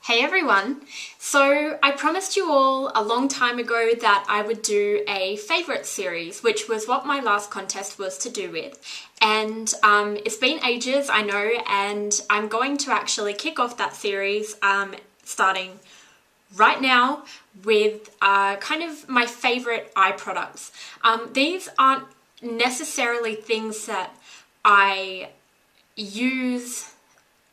Hey everyone! So I promised you all a long time ago that I would do a favourite series, which was what my last contest was to do with. And it's been ages, I know, and I'm going to actually kick off that series starting right now with kind of my favourite eye products. These aren't necessarily things that I use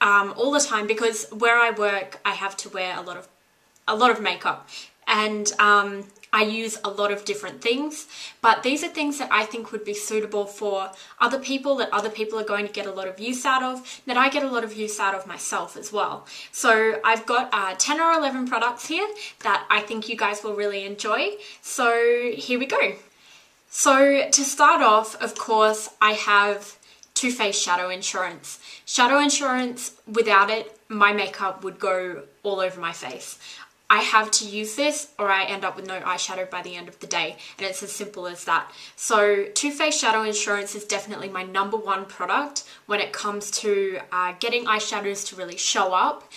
all the time, because where I work I have to wear a lot of makeup, and I use a lot of different things, but these are things that I think would be suitable for other people, that other people are going to get a lot of use out of, that I get a lot of use out of myself as well. So I've got 10 or 11 products here that I think you guys will really enjoy. So here we go. So to start off, of course, I have Too Faced Shadow Insurance. Shadow Insurance, without it, my makeup would go all over my face. I have to use this or I end up with no eyeshadow by the end of the day, and it's as simple as that. So Too Faced Shadow Insurance is definitely my #1 product when it comes to getting eyeshadows to really show up,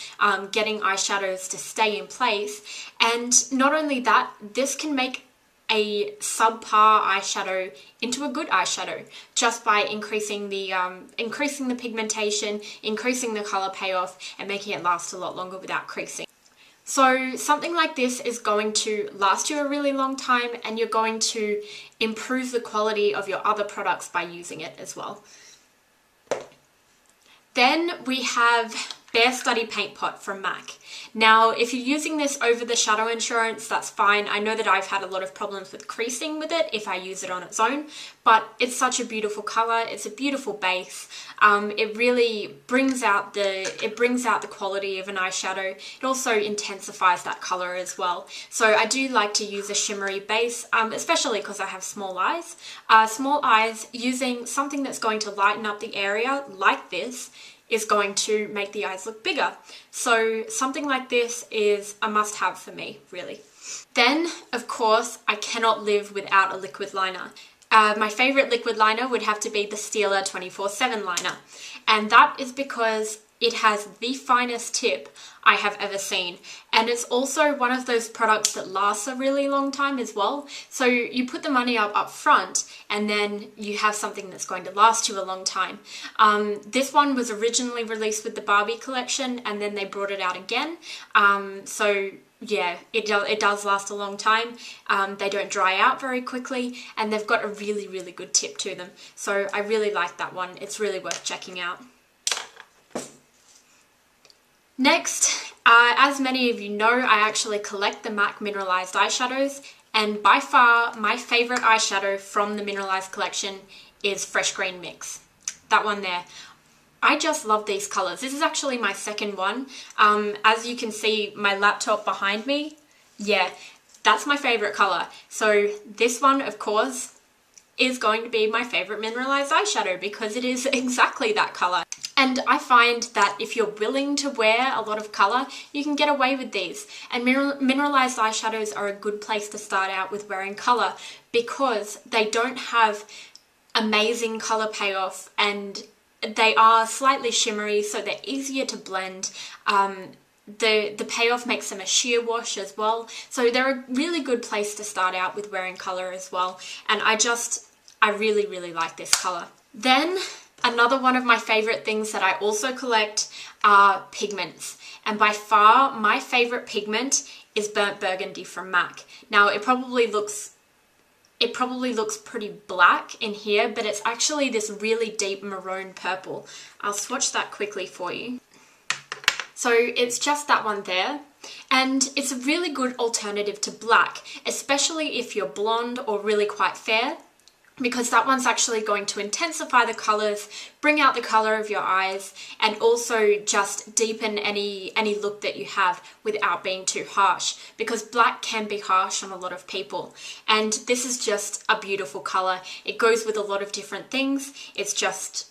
getting eyeshadows to stay in place, and not only that, this can make a subpar eyeshadow into a good eyeshadow just by increasing the pigmentation, increasing the color payoff, and making it last a lot longer without creasing. So something like this is going to last you a really long time, and you're going to improve the quality of your other products by using it as well. Then we have Bare Study Paint Pot from MAC. Now, if you're using this over the Shadow Insurance, that's fine. I know that I've had a lot of problems with creasing with it if I use it on its own, but it's such a beautiful color. It's a beautiful base. It really brings out the quality of an eyeshadow. It also intensifies that color as well. So I do like to use a shimmery base, especially because I have small eyes. Small eyes, using something that's going to lighten up the area like this is going to make the eyes look bigger. So something like this is a must-have for me, really. Then, of course, I cannot live without a liquid liner. My favorite liquid liner would have to be the Stila 24/7 liner, and that is because it has the finest tip I have ever seen, and it's also one of those products that lasts a really long time as well. So you put the money up front, and then you have something that's going to last you a long time. This one was originally released with the Barbie collection, and then they brought it out again. So yeah, it does last a long time. They don't dry out very quickly, and they've got a really, really good tip to them. So I really like that one. It's really worth checking out. Next, as many of you know, I actually collect the MAC Mineralized eyeshadows, and by far my favourite eyeshadow from the Mineralized collection is Fresh Green Mix. That one there. I just love these colours. This is actually my second one. As you can see, my laptop behind me, yeah, that's my favourite colour. So this one, of course, is going to be my favourite Mineralized eyeshadow because it is exactly that colour. And I find that if you're willing to wear a lot of colour, you can get away with these. And mineralized eyeshadows are a good place to start out with wearing colour, because they don't have amazing colour payoff, and they are slightly shimmery, so they're easier to blend. The payoff makes them a sheer wash as well. So they're a really good place to start out with wearing colour as well. And I really, really like this colour. Then, another one of my favourite things that I also collect are pigments. And by far, my favourite pigment is Burnt Burgundy from MAC. Now, it probably looks pretty black in here, but it's actually this really deep maroon purple. I'll swatch that quickly for you. So it's just that one there. And it's a really good alternative to black, especially if you're blonde or really quite fair, because that one's actually going to intensify the colours, bring out the colour of your eyes, and also just deepen any look that you have without being too harsh, because black can be harsh on a lot of people. And this is just a beautiful colour. It goes with a lot of different things. It's just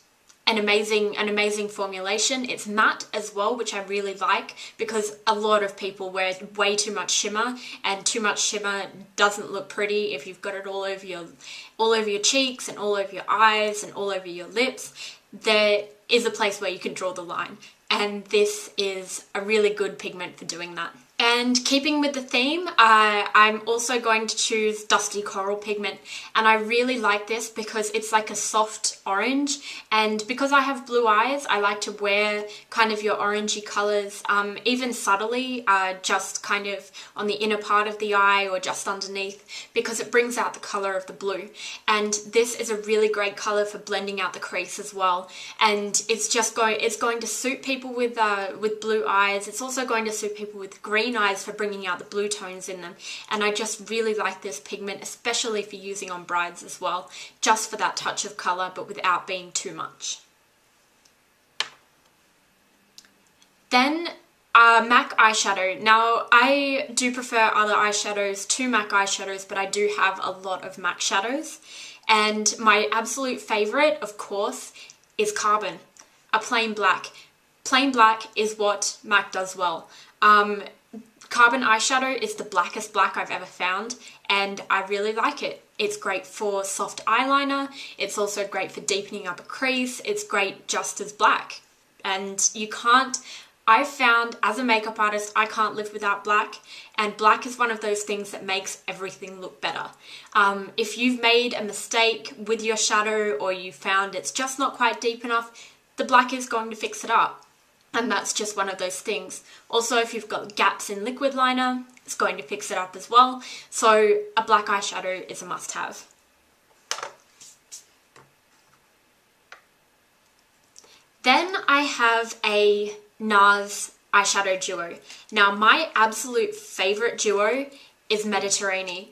an amazing formulation. It's matte as well, which I really like, because a lot of people wear way too much shimmer, and too much shimmer doesn't look pretty if you've got it all over your cheeks and all over your eyes and all over your lips. There is a place where you can draw the line, and this is a really good pigment for doing that. And keeping with the theme, I'm also going to choose Dusty Coral pigment, and I really like this because it's like a soft orange, and because I have blue eyes, I like to wear kind of your orangey colours, even subtly, just kind of on the inner part of the eye or just underneath, because it brings out the colour of the blue. And this is a really great colour for blending out the crease as well, and it's going to suit people with blue eyes. It's also going to suit people with green eyes for bringing out the blue tones in them, and I just really like this pigment, especially for using on brides as well, just for that touch of colour but without being too much. Then MAC eyeshadow. Now I do prefer other eyeshadows to MAC eyeshadows, but I do have a lot of MAC shadows, and my absolute favourite, of course, is Carbon, a plain black. Plain black is what MAC does well. Carbon eyeshadow is the blackest black I've ever found, and I really like it. It's great for soft eyeliner, it's also great for deepening up a crease, it's great just as black. And I've found as a makeup artist, I can't live without black, and black is one of those things that makes everything look better. If you've made a mistake with your shadow, or you found it's just not quite deep enough, the black is going to fix it up. And that's just one of those things. Also, if you've got gaps in liquid liner, it's going to fix it up as well. So a black eyeshadow is a must-have. Then I have a NARS eyeshadow duo. Now my absolute favourite duo is Mediterranean.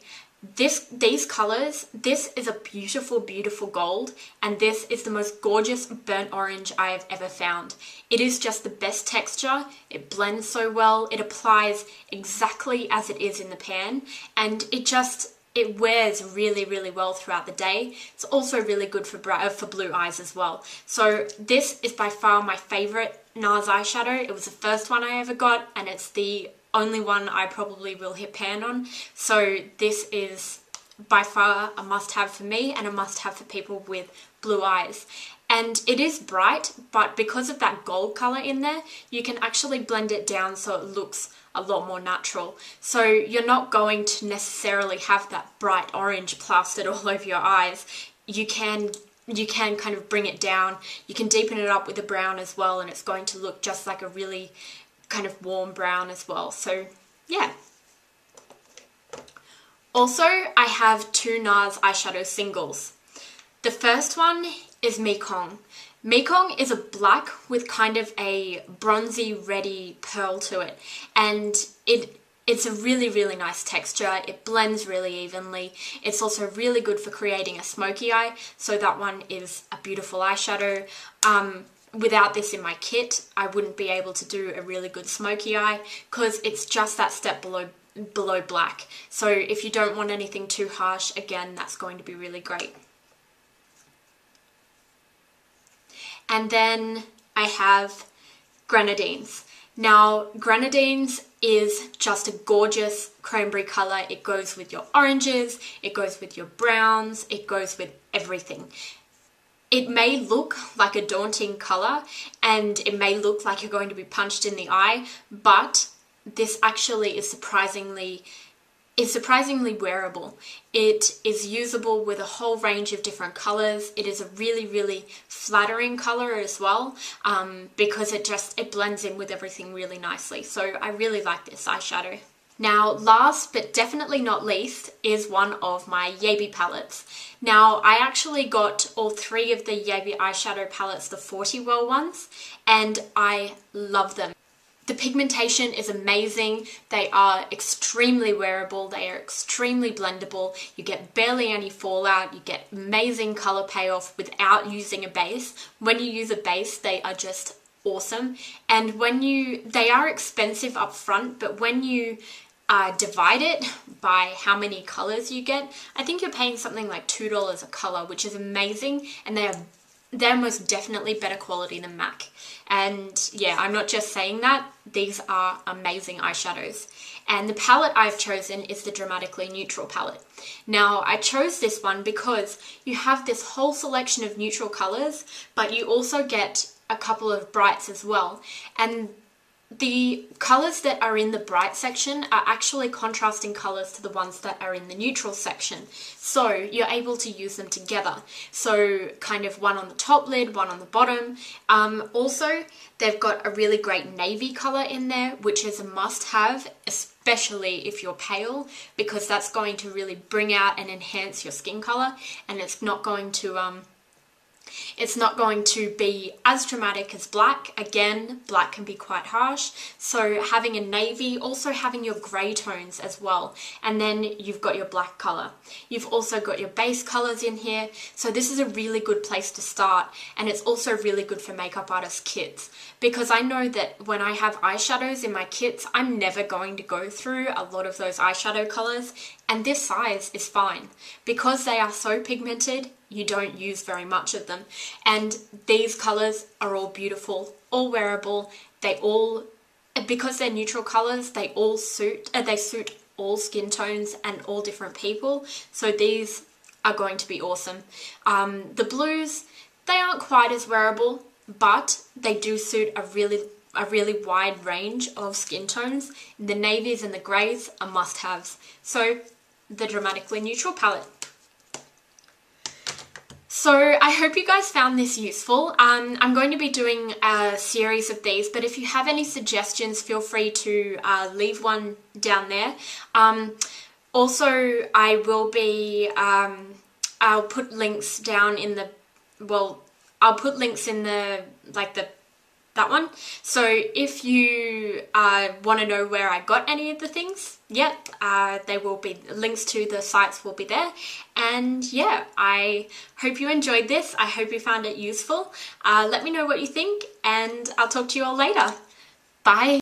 These colours, this is a beautiful, beautiful gold, and this is the most gorgeous burnt orange I have ever found. It is just the best texture, it blends so well, it applies exactly as it is in the pan, and it wears really, really well throughout the day. It's also really good for blue eyes as well. So this is by far my favourite NARS eyeshadow. It was the first one I ever got, and it's the only one I probably will hit pan on. So this is by far a must-have for me and a must-have for people with blue eyes. And it is bright, but because of that gold colour in there, you can actually blend it down so it looks a lot more natural. So you're not going to necessarily have that bright orange plastered all over your eyes. You can kind of bring it down. You can deepen it up with the brown as well, and it's going to look just like a really kind of warm brown as well. So yeah. Also, I have two NARS eyeshadow singles. The first one is Mekong. Mekong is a black with kind of a bronzy reddy pearl to it, and it's a really, really nice texture. It blends really evenly. It's also really good for creating a smoky eye, so that one is a beautiful eyeshadow. Without this in my kit, I wouldn't be able to do a really good smoky eye because it's just that step below black. So if you don't want anything too harsh, again, that's going to be really great. And then I have Grenadines. Now, Grenadines is just a gorgeous cranberry colour. It goes with your oranges, it goes with your browns, it goes with everything. It may look like a daunting colour and it may look like you're going to be punched in the eye, but this actually is surprisingly wearable. It is usable with a whole range of different colours. It is a really, really flattering colour as well, because it blends in with everything really nicely. So I really like this eyeshadow. Now, last but definitely not least is one of my Yaby palettes. Now, I actually got all three of the Yaby eyeshadow palettes, the 40 well ones, and I love them. The pigmentation is amazing. They are extremely wearable. They are extremely blendable. You get barely any fallout. You get amazing color payoff without using a base. When you use a base, they are just awesome. And they are expensive up front, but when you divide it by how many colors you get, I think you're paying something like $2 a color, which is amazing, and they're most definitely better quality than MAC. And yeah, I'm not just saying that, these are amazing eyeshadows. And the palette I've chosen is the Dramatically Neutral palette. Now, I chose this one because you have this whole selection of neutral colors, but you also get a couple of brights as well. And the colours that are in the bright section are actually contrasting colours to the ones that are in the neutral section. So you're able to use them together. So kind of one on the top lid, one on the bottom. Also, they've got a really great navy colour in there, which is a must-have, especially if you're pale, because that's going to really bring out and enhance your skin colour, and it's not going to be as dramatic as black. Again, black can be quite harsh. So having a navy, also having your grey tones as well. And then you've got your black colour. You've also got your base colours in here. So this is a really good place to start. And it's also really good for makeup artist kits. Because I know that when I have eyeshadows in my kits, I'm never going to go through a lot of those eyeshadow colours. And this size is fine. Because they are so pigmented, you don't use very much of them. And these colours are all beautiful, all wearable. Because they're neutral colours, they suit all skin tones and all different people. So these are going to be awesome. The blues, they aren't quite as wearable, but they do suit a really wide range of skin tones. The navies and the greys are must-haves. So the Dramatically Neutral palette. So I hope you guys found this useful. I'm going to be doing a series of these, but if you have any suggestions, feel free to leave one down there. Also, I will be, I'll put links down in the, I'll put links in that one. So if you want to know where I got any of the things, they will be, links to the sites will be there. And yeah, I hope you enjoyed this. I hope you found it useful. Let me know what you think, and I'll talk to you all later. Bye.